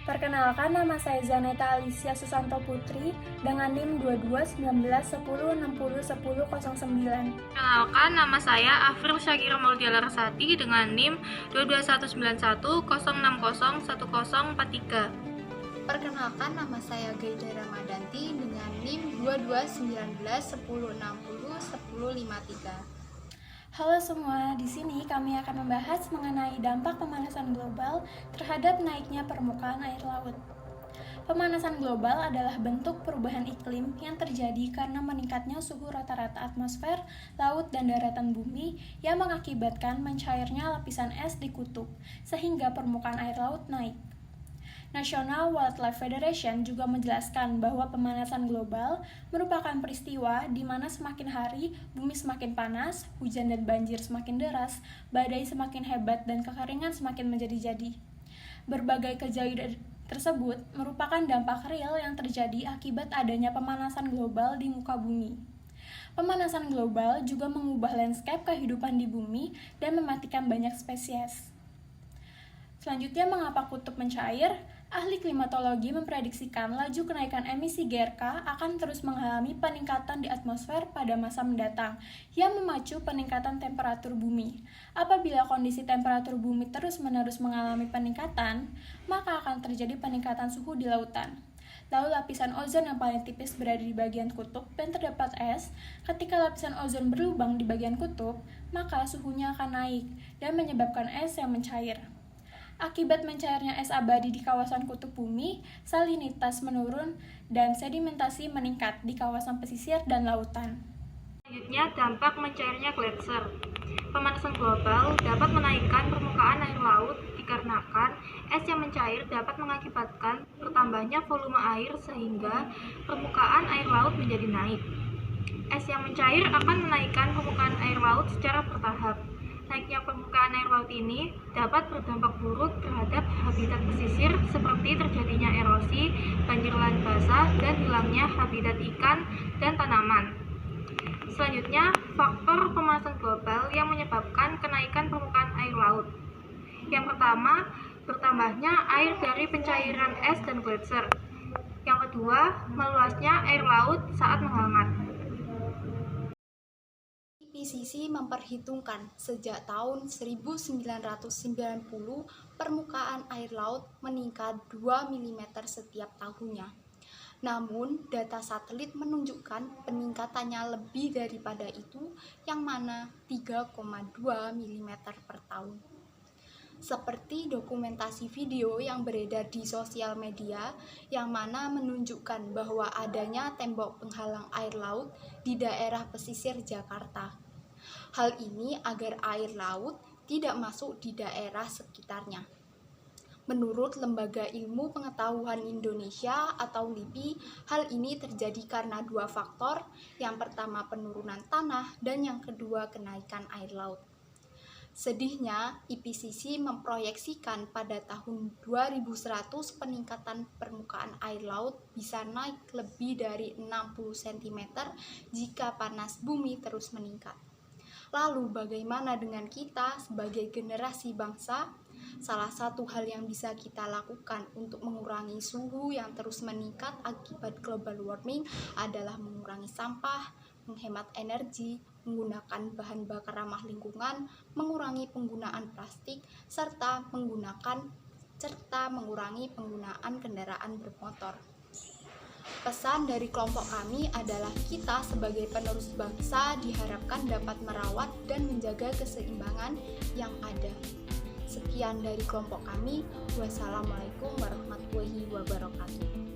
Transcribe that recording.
Perkenalkan, nama saya Zaneta Alicia Susanto Putri dengan NIM 221910601009. Perkenalkan, nama saya Afril Syakira Maudiala Rasati dengan NIM 221916011043. Perkenalkan, nama saya Gaida Ramadanti dengan NIM 221910601053. Halo semua, di sini kami akan membahas mengenai dampak pemanasan global terhadap naiknya permukaan air laut. Pemanasan global adalah bentuk perubahan iklim yang terjadi karena meningkatnya suhu rata-rata atmosfer, laut, dan daratan bumi yang mengakibatkan mencairnya lapisan es di kutub, sehingga permukaan air laut naik. National Wildlife Federation juga menjelaskan bahwa pemanasan global merupakan peristiwa di mana semakin hari bumi semakin panas, hujan dan banjir semakin deras, badai semakin hebat, dan kekeringan semakin menjadi-jadi. Berbagai kejadian tersebut merupakan dampak real yang terjadi akibat adanya pemanasan global di muka bumi. Pemanasan global juga mengubah landscape kehidupan di bumi dan mematikan banyak spesies. Selanjutnya, mengapa kutub mencair? Ahli klimatologi memprediksikan laju kenaikan emisi GRK akan terus mengalami peningkatan di atmosfer pada masa mendatang, yang memacu peningkatan temperatur bumi. Apabila kondisi temperatur bumi terus-menerus mengalami peningkatan, maka akan terjadi peningkatan suhu di lautan. Lalu lapisan ozon yang paling tipis berada di bagian kutub dan terdapat es. Ketika lapisan ozon berlubang di bagian kutub, maka suhunya akan naik dan menyebabkan es yang mencair. Akibat mencairnya es abadi di kawasan kutub bumi, salinitas menurun dan sedimentasi meningkat di kawasan pesisir dan lautan. Selanjutnya, dampak mencairnya gletser. Pemanasan global dapat menaikkan permukaan air laut dikarenakan es yang mencair dapat mengakibatkan bertambahnya volume air sehingga permukaan air laut menjadi naik. Es yang mencair akan menaikkan permukaan air laut secara bertahap. Naiknya permukaan air laut ini dapat berdampak buruk terhadap habitat pesisir seperti terjadinya erosi, banjir lahan basah, dan hilangnya habitat ikan dan tanaman. Selanjutnya, faktor pemanasan global yang menyebabkan kenaikan permukaan air laut. Yang pertama, bertambahnya air dari pencairan es dan gletser. Yang kedua, meluasnya air laut saat menghangat. IPCC memperhitungkan sejak tahun 1990 permukaan air laut meningkat 2 mm setiap tahunnya. Namun, data satelit menunjukkan peningkatannya lebih daripada itu, yang mana 3,2 mm per tahun. Seperti dokumentasi video yang beredar di sosial media yang mana menunjukkan bahwa adanya tembok penghalang air laut di daerah pesisir Jakarta. Hal ini agar air laut tidak masuk di daerah sekitarnya. Menurut Lembaga Ilmu Pengetahuan Indonesia atau LIPI, hal ini terjadi karena dua faktor, yang pertama penurunan tanah dan yang kedua kenaikan air laut. Sedihnya, IPCC memproyeksikan pada tahun 2100 peningkatan permukaan air laut bisa naik lebih dari 60 cm jika panas bumi terus meningkat. Lalu bagaimana dengan kita sebagai generasi bangsa? Salah satu hal yang bisa kita lakukan untuk mengurangi suhu yang terus meningkat akibat global warming adalah mengurangi sampah, menghemat energi, menggunakan bahan bakar ramah lingkungan, mengurangi penggunaan plastik, serta mengurangi penggunaan kendaraan bermotor. Pesan dari kelompok kami adalah kita sebagai penerus bangsa diharapkan dapat merawat dan menjaga keseimbangan yang ada. Sekian dari kelompok kami. Wassalamualaikum warahmatullahi wabarakatuh.